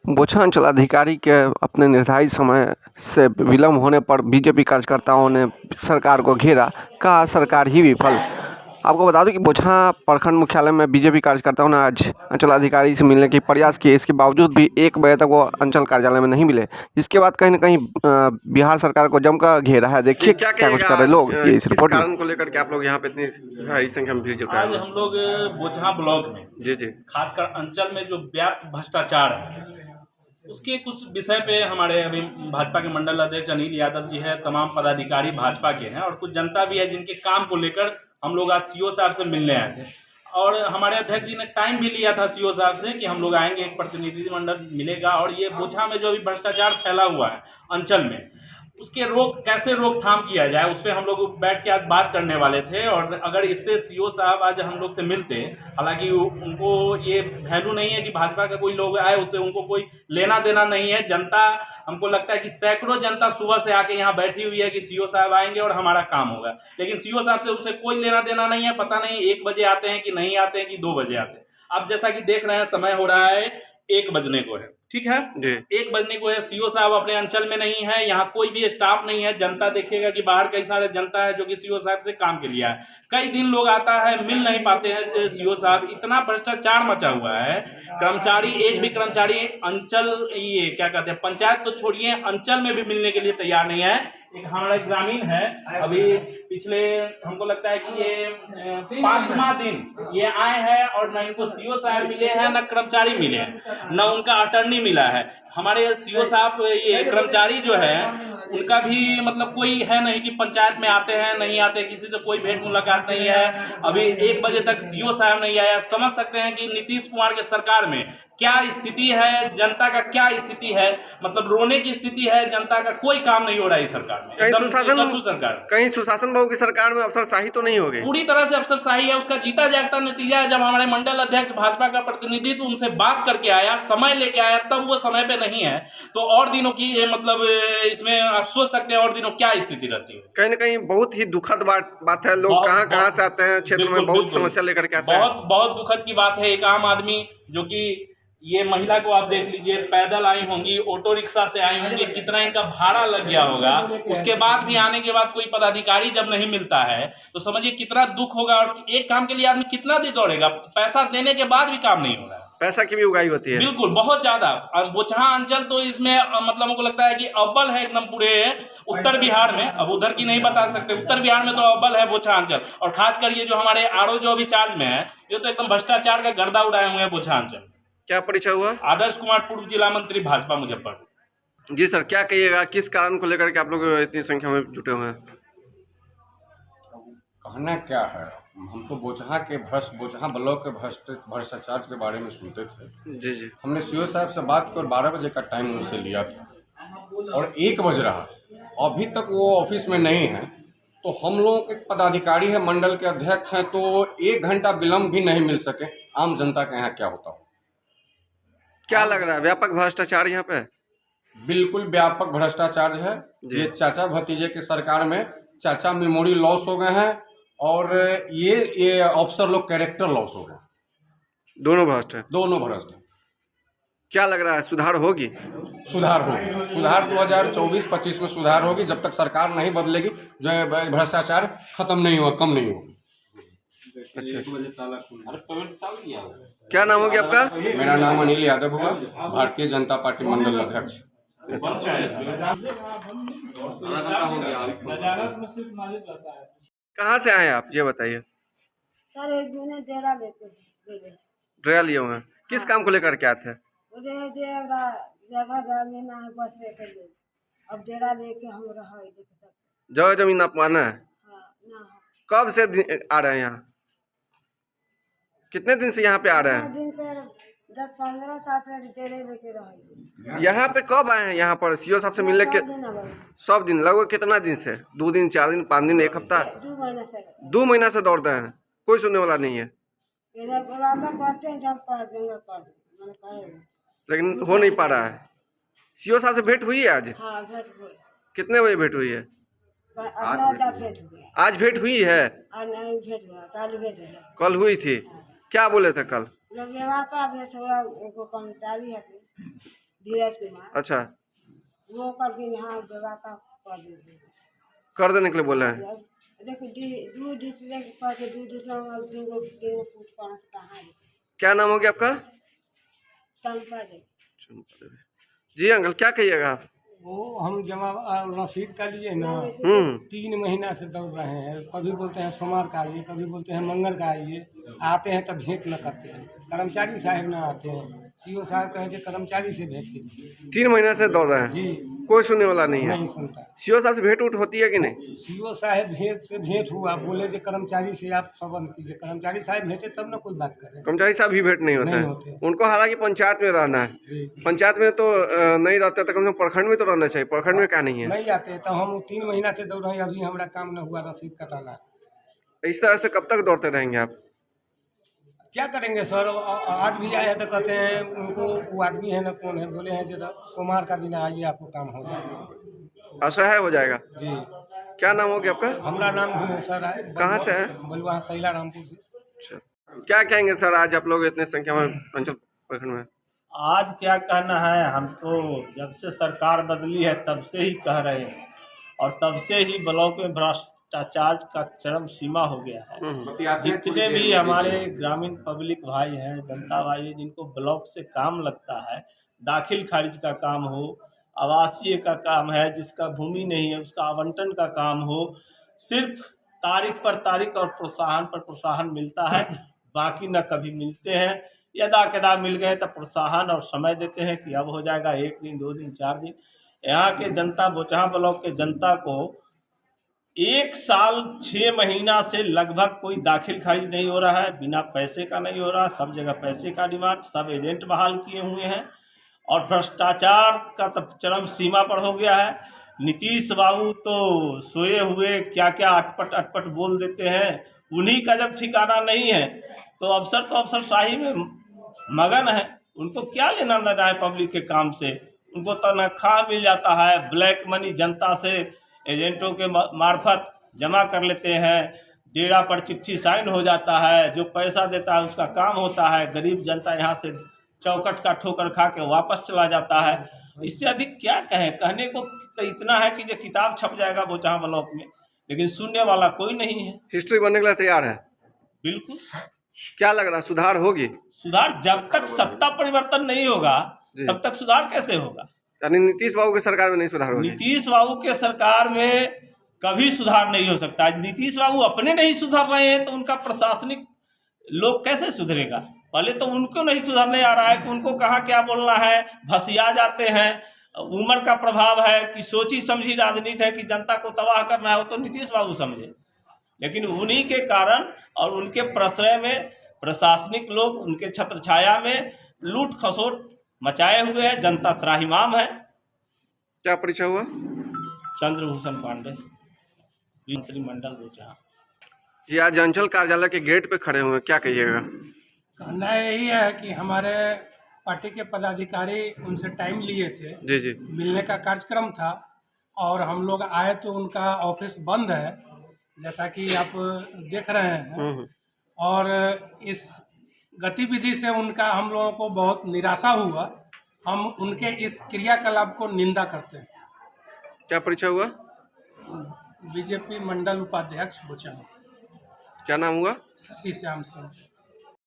बोचहा अंचलाधिकारी के अपने निर्धारित समय से विलम्ब होने पर बीजेपी कार्यकर्ताओं ने सरकार को घेरा, कहा सरकार ही विफल। आपको बता दूं कि बोचहा प्रखंड मुख्यालय में बीजेपी कार्यकर्ताओं ने आज अंचलाधिकारी से मिलने की प्रयास किए। इसके बावजूद भी 1 बजे तक वो अंचल कार्यालय में नहीं मिले, जिसके बाद कहीं ना कहीं बिहार सरकार को जमकर घेरा है। देखिए क्या कुछ कर रहे लोग, ये इस रिपोर्ट कारण को लेकर के आप लोग यहाँ पे इतनी भारी संख्या में भीड़ जुटाए आज हम लोग बोचहा ब्लॉक में जी खासकर अंचल में जो व्याप्त भ्रष्टाचार है उसके कुछ विषय पे हमारे अभी भाजपा के मंडल अध्यक्ष अनिल यादव जी है, तमाम पदाधिकारी भाजपा के हैं और कुछ जनता भी है जिनके काम को लेकर हम लोग आज सीओ साहब से मिलने आए थे। और हमारे अध्यक्ष जी ने टाइम भी लिया था सीओ साहब से कि हम लोग आएंगे, एक प्रतिनिधिमंडल मिलेगा और ये बोचहा में जो अभी भ्रष्टाचार फैला हुआ है अंचल में उसके कैसे रोकथाम किया जाए उस पर हम लोग बैठ के आज बात करने वाले थे। और अगर इससे सीओ साहब आज हम लोग से मिलते, हालांकि उनको ये वैल्यू नहीं है कि भाजपा का कोई लोग आए, उससे उनको कोई लेना देना नहीं है। जनता, हमको लगता है कि सैकड़ों जनता सुबह से आके यहाँ बैठी हुई है कि सीओ साहब आएंगे और हमारा काम होगा, लेकिन सीओ साहब से उसे कोई लेना देना नहीं है। पता नहीं 1 बजे आते हैं कि नहीं आते हैं कि 2 बजे आते हैं। अब जैसा कि देख रहे हैं समय हो रहा है 1 बजने को है, ठीक है, 1 बजने को है। सीओ साहब अपने अंचल में नहीं है, यहाँ कोई भी स्टाफ नहीं है। जनता देखिएगा कि बाहर कई सारे जनता है जो कि सीओ साहब से काम के लिए है। कई दिन लोग आता है, मिल नहीं पाते हैं सीओ साहब। इतना भ्रष्टाचार मचा हुआ है, कर्मचारी, एक भी कर्मचारी अंचल, ये क्या कहते हैं, पंचायत तो छोड़िए, अंचल में भी मिलने के लिए तैयार नहीं है। एक हमारा ग्रामीण है, अभी पिछले हमको लगता है कि ये 5वां दिन ये आए हैं और न इनको सीओ साहब मिले हैं, न कर्मचारी मिले हैं, न उनका अटर्नी मिला है। हमारे सीओ साहब, ये कर्मचारी जो है उनका भी मतलब कोई है नहीं कि पंचायत में आते हैं, नहीं आते, किसी से कोई भेंट मुलाकात नहीं है। अभी 1 बजे तक सीओ साहब नहीं आया। समझ सकते हैं कि नीतीश कुमार के सरकार में क्या स्थिति है, जनता का क्या स्थिति है, मतलब रोने की स्थिति है। जनता का कोई काम नहीं हो रहा है इस सरकार में। कहीं सुशासन बाबू की सरकार में अफसरशाही तो नहीं हो गई? पूरी तरह से अफसरशाही है। उसका जीता जागता नतीजा है। जब हमारे मंडल अध्यक्ष भाजपा का प्रतिनिधित्व उनसे बात करके आया, समय लेके आया, तब वो समय पे नहीं है, तो और दिनों की मतलब इसमें आप सोच सकते हैं और दिनों क्या स्थिति रहती है। कहीं ना कहीं बहुत ही दुखद बात है। लोग कहाँ से आते हैं, क्षेत्र में बहुत समस्या लेकर के आते हैं। बहुत दुखद की बात है। एक आम आदमी, जो कि ये महिला को आप देख लीजिए, पैदल आई होंगी, ऑटो रिक्शा से आई होंगी, कितना इनका भाड़ा लग गया होगा। उसके बाद भी आने के बाद कोई पदाधिकारी जब नहीं मिलता है तो समझिए कितना दुख होगा। और एक काम के लिए आदमी कितना दिन दौड़ेगा, पैसा देने के बाद भी काम नहीं हो रहा है। पैसा की भी उगाही होती है, बिल्कुल, बहुत ज्यादा। बोचहा अंचल तो इसमें मतलब हमको लगता है कि अव्वल है एकदम पूरे उत्तर बिहार में। अब उधर की नहीं बता सकते, उत्तर बिहार में तो अव्वल है बोचहा अंचल। और खासकर ये जो हमारे आरओ जो अभी चार्ज में है, ये तो एकदम भ्रष्टाचार का गर्दा उड़ाए हुए हैं बोचहा अंचल। क्या परिचय हुआ? आदर्श कुमार, पूर्व जिला मंत्री, भाजपा, मुजफ्फरपुर। जी सर, क्या कहिएगा, किस कारण को लेकर के आप लोग इतनी संख्या में जुटे हुए हैं? कहना क्या है, हम तो बोचहा ब्लॉक के भ्रष्टाचार के बारे में सुनते थे। जी हमने सीओ साहब से बात कर 12 बजे का टाइम उनसे लिया था और 1 बज रहा, अभी तक वो ऑफिस में नहीं है। तो हम लोगों के पदाधिकारी है, मंडल के अध्यक्ष हैं, तो 1 घंटा विलम्ब भी नहीं मिल सके। आम जनता के यहाँ क्या होता हो? क्या लग रहा है, व्यापक भ्रष्टाचार यहाँ पे? बिल्कुल व्यापक भ्रष्टाचार है। ये चाचा भतीजे की सरकार में चाचा मेमोरी लॉस हो गए हैं और ये अफसर लोग कैरेक्टर लॉस हो गए। दोनों भ्रष्ट है, दोनों भ्रष्ट है। क्या लग रहा है, सुधार होगी? सुधार होगी, सुधार 2024-25 में सुधार होगी। जब तक सरकार नहीं बदलेगी, जो भ्रष्टाचार खत्म नहीं हुआ, कम नहीं होगा। क्या नाम हो गया आपका? मेरा नाम अनिल यादव हुआ, भारतीय जनता पार्टी मंडल अध्यक्ष। कहाँ से आए आप, ये बताइए। सर, एक दिन डेरा डेरा लिए हुए हैं, किस काम को लेकर के आए थे? जगह लेना है बस के लिए। अब डेरा लेके हम जगह जमीन आप माना है? कब से आ रहे हैं यहाँ? कितने दिन से यहाँ पे आ रहे हैं? दिन से 10-15 साल से डेरे लेके रहे। यहाँ पे कब आए हैं? यहाँ पर सीओ साहब से मिलने के सब दिन, लगभग कितना दिन से? 2 दिन, 4 दिन, 5 दिन, 1 हफ्ता? 2 महीना से दौड़ते हैं, कोई सुनने वाला नहीं है। लेकिन हो नहीं पा रहा है। सीओ साहब से भेंट हुई है आज? हाँ, भेंट हुई। कितने बजे भेंट हुई है? आज भेंट हुई है? कल हुई थी। क्या बोले थे कल? कर्मचारी है धीरज कुमार अच्छा, वो करके यहाँ जगह का कर दीजिए। कर देने के लिए बोले हैं। देखो दू डिस्ट्रिक्ट पर दू डिस्ट्रिक्ट पूछ पाना कहाँ है क्या नाम हो गया आपका? चंपा दे। जी अंकल, क्या कहिएगा आप? वो हम जमा रसीद का लिए ना 3 महीना से दौड़ रहे हैं। कभी बोलते हैं सोमवार का आइए, कभी बोलते हैं मंगल का आइए। आते हैं तब भेंट न करते हैं, कर्मचारी साहब ना आते हैं। सीओ साहब कहे थे कर्मचारी से भेंट कीजिए। 3 महीने से दौड़ रहे हैं, जी कोई सुनने वाला नहीं है। नहीं सुनता। सीओ साहब से भेंट उठ होती है कि नहीं? सीओ साहब भेंट हुआ, बोले जो कर्मचारी से आप संबंध कीजिए। कर्मचारी साहब भेंटे तब ना कोई बात करे। कर्मचारी साहब भी भेंट नहीं नहीं होते हैं होते। उनको, हालांकि पंचायत में रहना है। जी पंचायत में तो नहीं रहते तो कम से कम प्रखंड में तो रहना चाहिए। प्रखंड में क्या नहीं है? नहीं आते तो हम 3 महीना से दौड़ रहे हैं। अभी हमारा काम न हुआ, रसीद कटाना। इस तरह से कब तक दौड़ते रहेंगे आप? क्या करेंगे सर? आज भी आए हैं तो कहते हैं उनको, वो आदमी है ना कौन है, बोले हैं जो सोमवार का दिन आइए आपको काम हो जाएगा। असहाय हो जाएगा। जी क्या नाम हो गया आपका? हमारा नाम भुवनेश्वर है। कहाँ से है? बलुआ सैला रामपुर से। अच्छा, क्या कहेंगे सर, आज आप लोग इतने संख्या में अंचल प्रखंड में? आज क्या कहना है, हम तो जब से सरकार बदली है तब से ही कह रहे हैं और तब से ही ब्लॉक में भ्रष्टाचार का चरम सीमा हो गया है। जितने भी हमारे ग्रामीण पब्लिक भाई हैं, जनता भाई हैं, जिनको ब्लॉक से काम लगता है, दाखिल खारिज का काम हो, आवासीय का काम है, जिसका भूमि नहीं है उसका आवंटन का काम हो, सिर्फ तारीख पर तारीख और प्रोत्साहन पर प्रोत्साहन मिलता है, बाकी न कभी मिलते हैं। यदा कदा मिल गए तो प्रोत्साहन और समय देते हैं कि अब हो जाएगा, 1 दिन 2 दिन 4 दिन। यहाँ के जनता, बोचहा ब्लॉक के जनता को 1 साल 6 महीना से लगभग कोई दाखिल खारिज नहीं हो रहा है, बिना पैसे का नहीं हो रहा। सब जगह पैसे का डिमांड, सब एजेंट बहाल किए हुए हैं और भ्रष्टाचार का तो चरम सीमा पर हो गया है। नीतीश बाबू तो सोए हुए क्या क्या अटपट बोल देते हैं, उन्हीं का जब ठिकाना नहीं है तो अफसरशाही में मगन है। उनको क्या लेना देना है पब्लिक के काम से? उनको तनख्वाह मिल जाता है, ब्लैक मनी जनता से एजेंटों के मार्फत जमा कर लेते हैं, डेरा पर चिट्ठी साइन हो जाता है, जो पैसा देता है उसका काम होता है, गरीब जनता यहाँ से चौकट का ठोकर खा के वापस चला जाता है। इससे अधिक क्या कहें? कहने को तो इतना है कि जो किताब छप जाएगा बोचहा ब्लॉक में, लेकिन सुनने वाला कोई नहीं है। हिस्ट्री बनने के लिए तैयार है? बिल्कुल। क्या लग रहा है, सुधार होगी? सुधार जब तक सत्ता परिवर्तन नहीं होगा तब तक सुधार कैसे होगा? यानी नीतीश बाबू की सरकार में नहीं सुधार होगी? नीतीश बाबू के सरकार में कभी सुधार नहीं हो सकता। नीतीश बाबू अपने नहीं सुधर रहे हैं तो उनका प्रशासनिक लोग कैसे सुधरेगा? पहले तो उनको नहीं सुधरने आ रहा है कि उनको कहाँ क्या बोलना है, भसिया जाते हैं। उम्र का प्रभाव है कि सोची समझी राजनीति है कि जनता को तबाह करना है, वो तो नीतीश बाबू समझे। लेकिन उन्हीं के कारण और उनके प्रश्रय में प्रशासनिक लोग उनके छत्र छाया में लूट खसोट मचाए हुए हैं। जनता त्राहिमाम है। क्या परिचय हुआ? चंद्रभूषण पांडे, मंत्रिमंडल बोचहा। जी, आज अंचल कार्यालय के गेट पे खड़े हुए हैं, क्या कहिएगा? कहना यही है कि हमारे पार्टी के पदाधिकारी उनसे टाइम लिए थे, जी जी, मिलने का कार्यक्रम था और हम लोग आए तो उनका ऑफिस बंद है, जैसा कि आप देख रहे हैं। और इस गतिविधि से उनका हम लोगों को बहुत निराशा हुआ। हम उनके इस क्रियाकलाप को निंदा करते हैं। क्या परिचय हुआ? बीजेपी मंडल उपाध्यक्ष बोचहा। क्या नाम हुआ? शशि श्याम सिंह।